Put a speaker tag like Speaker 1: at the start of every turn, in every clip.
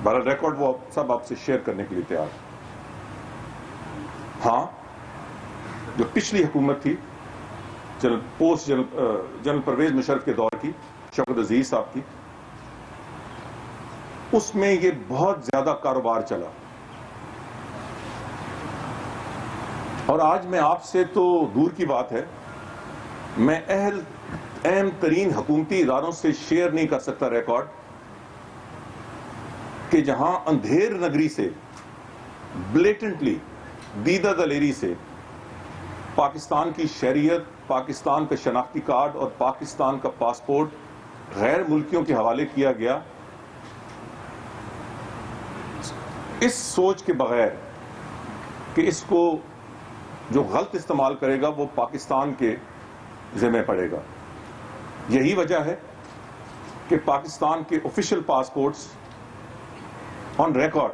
Speaker 1: بہرحال ریکارڈ وہ سب آپ سے شیئر کرنے کے لیے تیار. ہاں، جو پچھلی حکومت تھی جنرل پرویز مشرف کے دور کی، شوکت عزیز صاحب کی، اس میں یہ بہت زیادہ کاروبار چلا. اور آج میں آپ سے تو دور کی بات ہے، میں اہم ترین حکومتی اداروں سے شیئر نہیں کر سکتا ریکارڈ کہ جہاں اندھیر نگری سے بلیٹنٹلی دیدہ دلیری سے پاکستان کی شہریت، پاکستان کا شناختی کارڈ اور پاکستان کا پاسپورٹ غیر ملکیوں کے حوالے کیا گیا، اس سوچ کے بغیر کہ اس کو جو غلط استعمال کرے گا وہ پاکستان کے ذمہ پڑے گا. یہی وجہ ہے کہ پاکستان کے official passports on record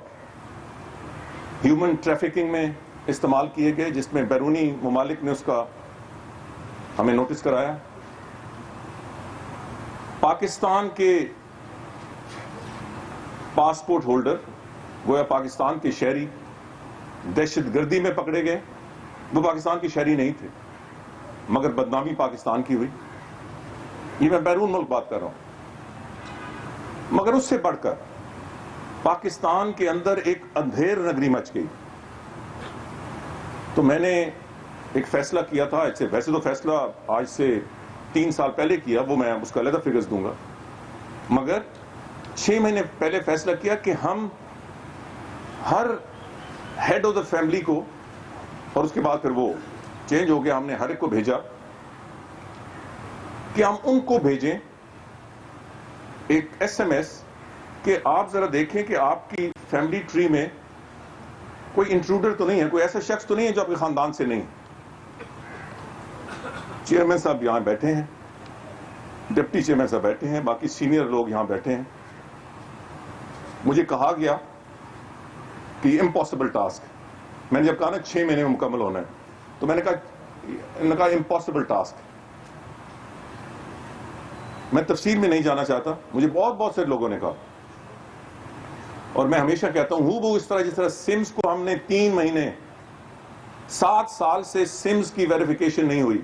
Speaker 1: human trafficking میں استعمال کیے گئے، جس میں بیرونی ممالک نے اس کا ہمیں نوٹس کرایا. پاکستان کے پاسپورٹ ہولڈر گویا پاکستان کے شہری دہشت گردی میں پکڑے گئے. وہ پاکستان کے شہری نہیں تھے مگر بدنامی پاکستان کی ہوئی. یہ میں بیرون ملک بات کر رہا ہوں. مگر اس سے بڑھ کر پاکستان کے اندر ایک اندھیر نگری مچ گئی. تو میں نے ایک فیصلہ کیا تھا، ویسے تو فیصلہ آج سے 3 سال پہلے کیا، وہ میں اس کا علیحدہ فگرز دوں گا، مگر 6 مہینے پہلے فیصلہ کیا کہ ہم ہر ہیڈ آف دا فیملی کو، اور اس کے بعد پھر وہ چینج ہو گیا، ہم نے ہر ایک کو بھیجا کہ ہم ان کو بھیجیں ایک SMS کہ آپ ذرا دیکھیں کہ آپ کی فیملی ٹری میں کوئی انٹروڈر تو نہیں ہے، کوئی ایسا شخص تو نہیں ہے جو آپ کے خاندان سے نہیں. چیئرمین صاحب یہاں بیٹھے ہیں، ڈپٹی چیئرمین صاحب بیٹھے ہیں، باقی سینئر لوگ یہاں بیٹھے ہیں. مجھے کہا گیا کہ یہ امپاسبل ٹاسک ہے. میں نے جب کہا نا 6 مہینے میں مکمل ہونا ہے، تو میں نے کہا امپاسبل ٹاسک. میں تفصیل میں نہیں جانا چاہتا، مجھے بہت سے لوگوں نے کہا، اور میں ہمیشہ کہتا ہوں وہ اس طرح جس طرح سمز کو ہم نے 3 مہینے 7 سال سے سمز کی ویریفیکیشن نہیں ہوئی،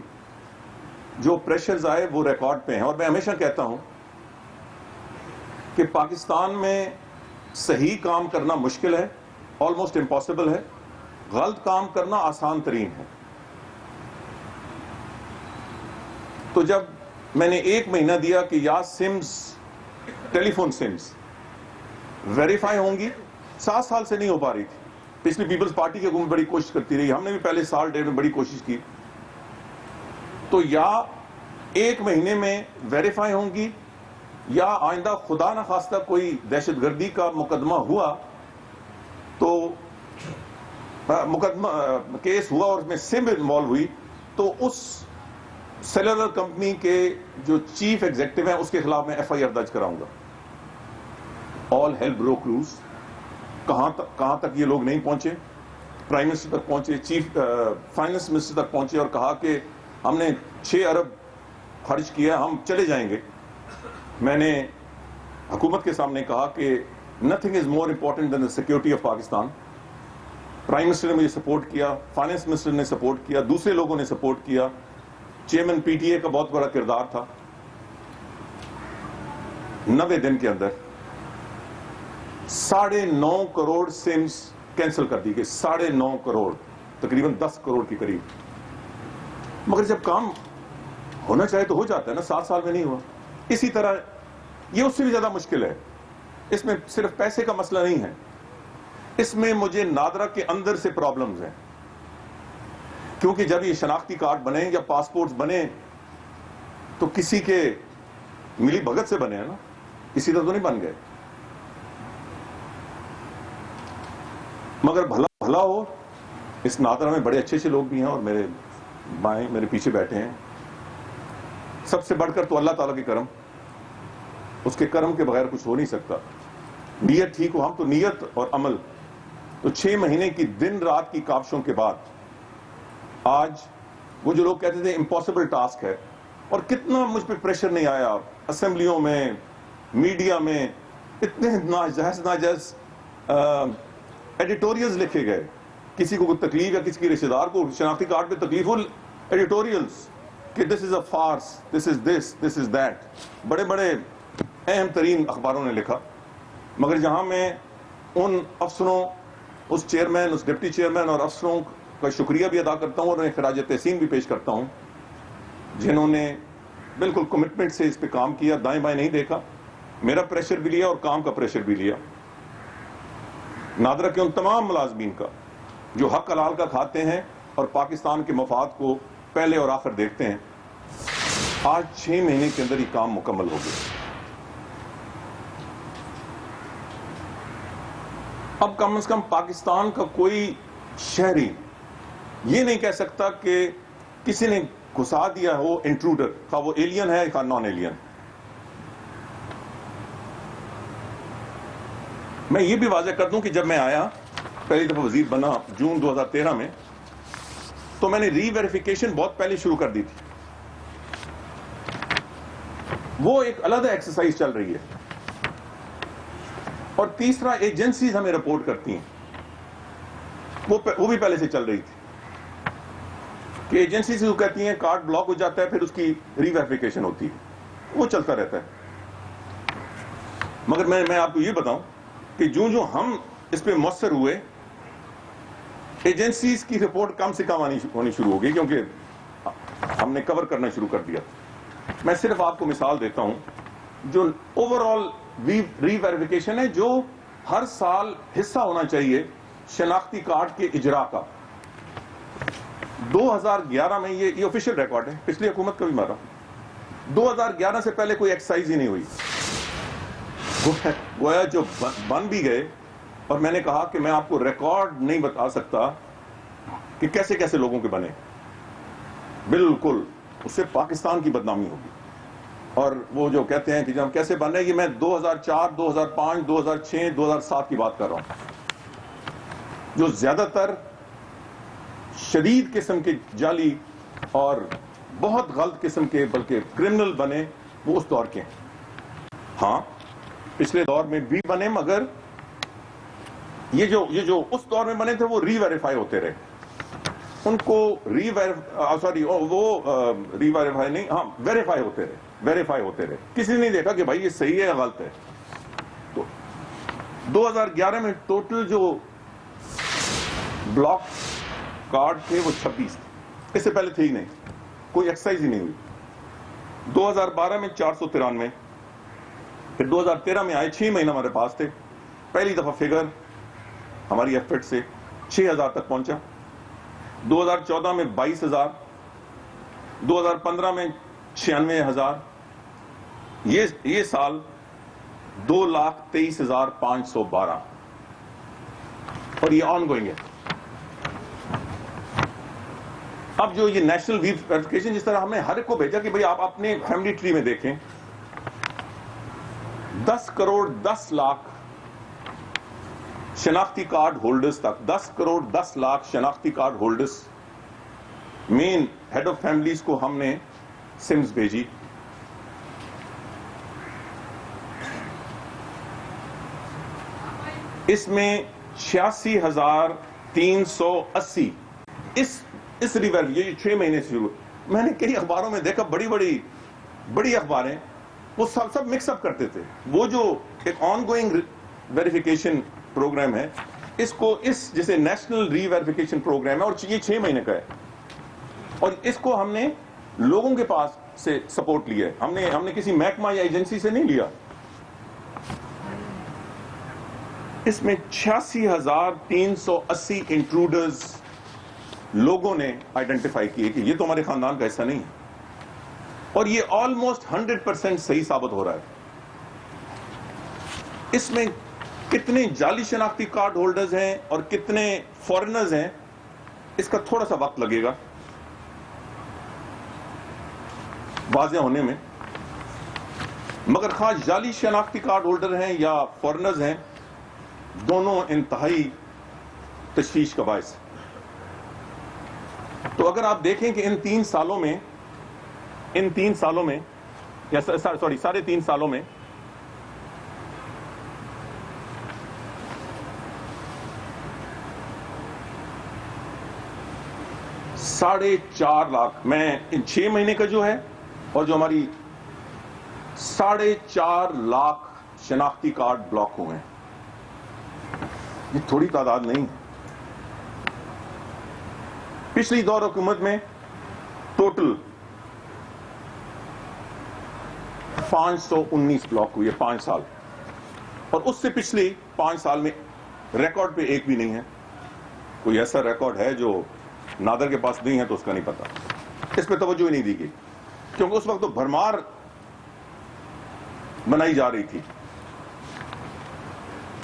Speaker 1: جو پریشرز آئے وہ ریکارڈ پہ ہیں. اور میں ہمیشہ کہتا ہوں کہ پاکستان میں صحیح کام کرنا مشکل ہے، آلموسٹ امپاسبل ہے، غلط کام کرنا آسان ترین ہے. تو جب میں نے 1 مہینہ دیا کہ یا سمز، ٹیلی فون سمز ویریفائی ہوں گی، 7 سال سے نہیں ہو پا رہی تھی. پچھلی پیپلز پارٹی کی حکومت بڑی کوشش کرتی رہی، ہم نے بھی پہلے سال 1.5 میں بڑی کوشش کی. تو یا 1 مہینے میں ویریفائی ہوں گی، یا آئندہ خدا نخواستہ کوئی دہشت گردی کا مقدمہ ہوا، تو مقدمہ کیس ہوا اور اس میں سم انوالو ہوئی، تو اس سیلولر کمپنی کے جو چیف ایگزیکٹو ہیں اس کے خلاف میں FIR درج کراؤں گا. آل ہیل بروک لوز. کہاں تک یہ لوگ نہیں پہنچے، پرائم منسٹر تک پہنچے، چیف فائنانس منسٹر تک پہنچے اور کہا کہ ہم نے 6 ارب خرچ کیا، ہم چلے جائیں گے. میں نے حکومت کے سامنے کہا کہ nothing is more important than the security of Pakistan. Prime minister نے مجھے سپورٹ کیا، فائنانس منسٹر نے سپورٹ کیا، دوسرے لوگوں نے سپورٹ کیا، چیئرمین PTA کا بہت بڑا کردار تھا. 90 دن کے اندر 9.5 کروڑ سمز کینسل کر دی گئی. 9.5 کروڑ، تقریباً 10 کروڑ کے قریب. مگر جب کام ہونا چاہے تو ہو جاتا ہے نا، 7 سال میں نہیں ہوا. اسی طرح یہ اس سے بھی زیادہ مشکل ہے. اس میں صرف پیسے کا مسئلہ نہیں ہے، اس میں مجھے نادرا کے اندر سے پرابلمز ہیں. کیونکہ جب یہ شناختی کارڈ بنے یا پاسپورٹس بنے تو کسی کے ملی بھگت سے بنے ہیں نا، اسی طرح تو نہیں بن گئے. مگر بھلا ہو، اس نادرا میں بڑے اچھے لوگ بھی ہیں، اور میرے بائیں میرے پیچھے بیٹھے ہیں. سب سے بڑھ کر تو اللہ تعالیٰ کے کرم، اس کے کرم کے بغیر کچھ ہو نہیں سکتا. نیت ٹھیک ہو، ہم تو نیت اور عمل. تو 6 مہینے کی دن رات کی کاوشوں کے بعد آج وہ جو لوگ کہتے تھے امپاسبل ٹاسک ہے، اور کتنا مجھ پہ پریشر نہیں آیا اسمبلیوں میں، میڈیا میں، اتنے ناجائز ایڈیٹوریلز لکھے گئے. کسی کو کوئی تکلیف یا کسی کے رشتے دار کو شناختی کارڈ پہ تکلیف ہو, ایڈیٹوریلز کہ دس از اے فارس, دس از دیٹ. بڑے بڑے اہم ترین اخباروں نے لکھا. مگر جہاں میں ان افسروں, اس چیئرمین, اس ڈپٹی چیئرمین اور افسروں کا شکریہ بھی ادا کرتا ہوں اور انہیں خراج تحسین بھی پیش کرتا ہوں جنہوں نے بالکل کمٹمنٹ سے اس پہ کام کیا, دائیں بائیں نہیں دیکھا, میرا پریشر بھی لیا اور کام کا پریشر بھی لیا. نادرہ کے ان تمام ملازمین کا جو حق حلال کا کھاتے ہیں اور پاکستان کے مفاد کو پہلے اور آخر دیکھتے ہیں. آج 6 مہینے کے اندر یہ کام مکمل ہو گیا. اب کم از کم پاکستان کا کوئی شہری یہ نہیں کہہ سکتا کہ کسی نے گھسا دیا ہو انٹروڈر, خواہ وہ ایلین ہے یا نان ایلین. میں یہ بھی واضح کر دوں کہ جب میں آیا پہلی دفعہ وزیر بنا جون 2013 میں, تو میں نے ری ویریفیکیشن بہت پہلے شروع کر دی تھی. وہ ایک علیحدہ ایکسرسائز چل رہی ہے. اور تیسرا, ایجنسیز ہمیں رپورٹ کرتی ہیں, وہ بھی پہلے سے چل رہی تھی کہ ایجنسی سے وہ کہتی ہیں کارڈ بلاک ہو جاتا ہے, پھر اس کی ری ویریفیکیشن ہوتی ہے, وہ چلتا رہتا ہے. مگر میں آپ کو یہ بتاؤں کہ جو ہم اس پہ مؤثر ہوئے, ایجنسیز کی رپورٹ کم سے کم ہونی شروع ہو گئی کیونکہ ہم نے کور کرنا شروع کر دیا. میں صرف آپ کو مثال دیتا ہوں جو اوور آل ری ویریفیکیشن ہے, جو ہر سال حصہ ہونا چاہیے شناختی کارڈ کے اجرا کا. 2011 میں یہ آفیشیل ریکارڈ ہے, پچھلی حکومت کا بھی مارا. 2011 سے پہلے کوئی ایکسرسائز ہی نہیں ہوئی. گویا جو بن بھی گئے, اور میں نے کہا کہ میں آپ کو ریکارڈ نہیں بتا سکتا کہ کیسے کیسے لوگوں کے بنے. بالکل اس سے پاکستان کی بدنامی ہوگی. اور وہ جو کہتے ہیں کہ جب کیسے بن رہے, یہ میں 2004, 2005, 2006, 2007 کی بات کر رہا ہوں. جو زیادہ تر شدید قسم کے جعلی اور بہت غلط قسم کے بلکہ کرمنل بنے, وہ اس دور کے ہیں. ہاں پچھلے دور میں بھی بنے, مگر یہ جو اس دور میں بنے تھے وہ ری ویریفائی ہوتے رہے. ان کو ویریفائی ہوتے رہے. کسی نے نہیں دیکھا کہ بھائی یہ صحیح ہے یا غلط ہے. تو 2011 میں ٹوٹل جو بلاک کارڈ تھے وہ 26 تھے. اس سے پہلے تھے ہی نہیں, کوئی ایکسرسائز ہی نہیں ہوئی. 2012 میں 493, پھر 2013 میں آئے, 6 مہینے ہمارے پاس تھے. پہلی دفعہ فگر ہماری ایفرٹ سے 6000 تک پہنچا. 2014 میں 22,000, 2015 میں 96,000, یہ سال 2,23,512, اور یہ آن گوئنگ ہے. اب جو یہ نیشنل ویریفیکیشن, جس طرح ہم نے ہر ایک کو بھیجا کہ بھئی آپ اپنے فیملی ٹری میں دیکھیں, 10 کروڑ 10 لاکھ شناختی کارڈ ہولڈرز تک, 10 کروڑ 10 لاکھ شناختی card holders, main head of families کو ہم نے سمز بھیجی. اس میں 86,380 اس ریور, یہ 6 مہینے سے شروع. میں نے کئی اخباروں میں دیکھا, بڑی اخباریں, وہ سب مکس اپ کرتے تھے. وہ جو ایک آن گوئنگ ویریفیکیشن پروگرام ہے, اس کو جیسے نیشنل ری ویریفیکیشن پروگرام ہے, اور یہ 6 مہینے کا ہے, اور اس کو ہم نے لوگوں کے پاس سے سپورٹ لیا ہے. ہم نے کسی محکمہ یا ایجنسی سے نہیں لیا. اس میں 86,380 انٹروڈرز لوگوں نے آئیڈینٹیفائی کیے کہ یہ تو ہمارے خاندان کا حصہ نہیں ہے, اور یہ آلموسٹ 100% صحیح ثابت ہو رہا ہے. اس میں کتنے جعلی شناختی کارڈ ہولڈرز ہیں اور کتنے فورنرز ہیں, اس کا تھوڑا سا وقت لگے گا واضح ہونے میں. مگر خواہ جعلی شناختی کارڈ ہولڈر ہیں یا فورنرز ہیں, دونوں انتہائی تشویش کا باعث. تو اگر آپ دیکھیں کہ ان 3 سالوں میں یا ساڑھے 3 سالوں میں 4.5 لاکھ میں ان 6 مہینے کا جو ہے اور جو ہماری 4.5 لاکھ شناختی کارڈ بلاک ہوئے ہیں. یہ تھوڑی تعداد نہیں. پچھلی دور حکومت میں ٹوٹل 519 بلاک ہوئی ہے 5 سال, اور اس سے پچھلی 5 سال میں ریکارڈ پہ ایک بھی نہیں ہے. کوئی ایسا ریکارڈ ہے جو نادر کے پاس نہیں ہے تو اس کا نہیں پتا. اس پہ توجہ ہی نہیں دی گئی کیونکہ اس وقت تو بھرمار بنائی جا رہی تھی.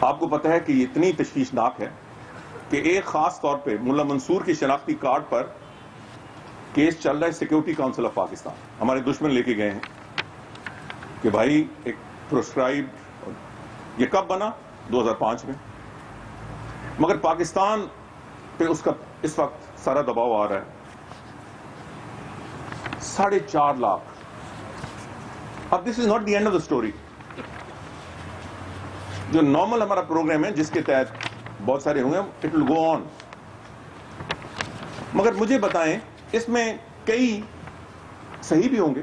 Speaker 1: آپ کو پتا ہے کہ یہ اتنی تشویشناک ہے کہ ایک خاص طور پہ ملا منصور کی شناختی کارڈ پر کیس چل رہا ہے سیکورٹی کاؤنسل آف پاکستان. ہمارے دشمن لے کے گئے ہیں کہ بھائی ایک پروسکرائب, یہ کب بنا؟ 2005 میں. مگر پاکستان پہ اس کا اس وقت سارا دباؤ آ رہا ہے. 4.5 لاکھ. اب this is not the end of the story. جو نارمل ہمارا پروگرام ہے جس کے تحت بہت سارے ہوں گے, اٹ ول گو آن. مگر مجھے بتائیں اس میں کئی صحیح بھی ہوں گے,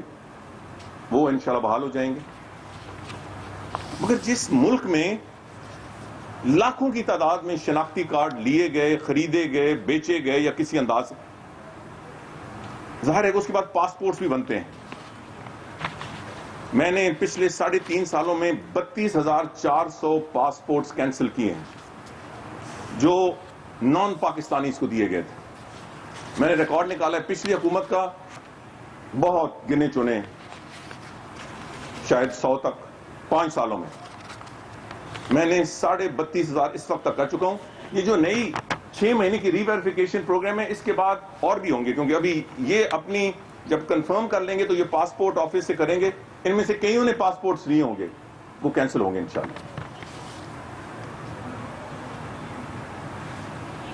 Speaker 1: وہ انشاءاللہ بحال ہو جائیں گے. مگر جس ملک میں لاکھوں کی تعداد میں شناختی کارڈ لیے گئے, خریدے گئے, بیچے گئے یا کسی انداز سے, ظاہر ہے کہ اس کے بعد پاسپورٹس بھی بنتے ہیں. میں نے پچھلے 3.5 سالوں میں 32,400 پاسپورٹس کینسل کیے ہیں جو نان پاکستانیز کو دیے گئے تھے. میں نے ریکارڈ نکالا ہے پچھلی حکومت کا, بہت گنے چنے, شاید 100 تک 5 سالوں میں. میں نے 32,500 اس وقت تک کر چکا ہوں. یہ جو نئی 6 مہینے کی ری ویریفیکیشن پروگرام ہے اس کے بعد اور بھی ہوں گے, کیونکہ ابھی یہ اپنی جب کنفرم کر لیں گے تو یہ پاسپورٹ آفس سے کریں گے. ان میں سے کئیوں نے پاسپورٹس لیے ہوں گے, وہ کینسل ہوں گے انشاءاللہ.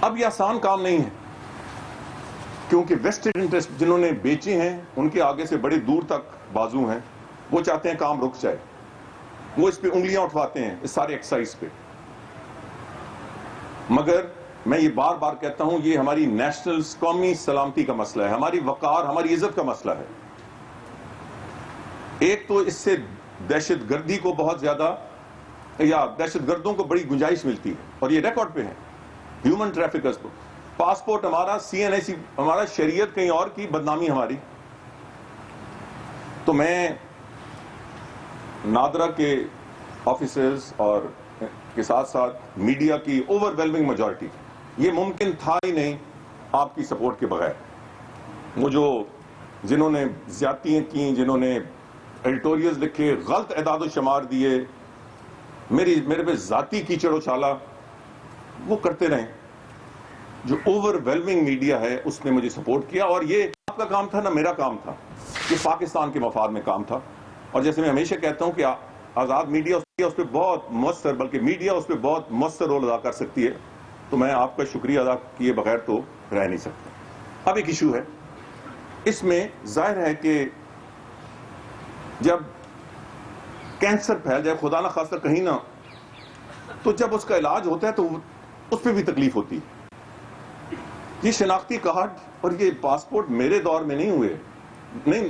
Speaker 1: اب یہ آسان کام نہیں ہے کیونکہ ویسٹڈ انٹرسٹ جنہوں نے بیچے ہیں ان کے آگے سے بڑے دور تک بازو ہیں. وہ چاہتے ہیں کام رک جائے, وہ اس پہ انگلیاں اٹھواتے ہیں اس سارے ایکسرسائز پہ. مگر میں یہ بار بار کہتا ہوں یہ ہماری نیشنل قومی سلامتی کا مسئلہ ہے, ہماری وقار, ہماری عزت کا مسئلہ ہے. ایک تو اس سے دہشت گردی کو بہت زیادہ, یا دہشت گردوں کو بڑی گنجائش ملتی ہے, اور یہ ریکارڈ پہ ہے. ہیومن ٹریفکرز کو پاسپورٹ ہمارا, CNIC ہمارا, شریعت کہیں اور کی, بدنامی ہماری. تو میں نادرا کے آفیسرز اور کے ساتھ ساتھ میڈیا کی اوور ویلمنگ میجورٹی, یہ ممکن تھا ہی نہیں آپ کی سپورٹ کے بغیر. وہ جو جنہوں نے زیادتیاں کی, جنہوں نے ایڈیٹوریلز لکھے, غلط اعداد و شمار دیے, میرے پہ ذاتی کیچڑ اچھالا, وہ کرتے رہیں. جو اوور ویلمنگ میڈیا ہے اس نے مجھے سپورٹ کیا, اور یہ آپ کا کام تھا نہ میرا کام تھا, یہ پاکستان کے مفاد میں کام تھا. اور جیسے میں ہمیشہ کہتا ہوں کہ آزاد میڈیا اس پہ بہت مؤثر, بلکہ میڈیا اس پہ بہت مؤثر رول ادا کر سکتی ہے. تو میں آپ کا شکریہ ادا کیے بغیر تو رہ نہیں سکتا. اب ایک ایشو ہے, اس میں ظاہر ہے کہ جب کینسر پھیل جائے, خدا نہ خواستہ کہیں نہ, تو جب اس کا علاج ہوتا ہے تو اس پہ بھی تکلیف ہوتی. یہ شناختی کارڈ اور یہ پاسپورٹ میرے دور میں نہیں ہوئے, نہیں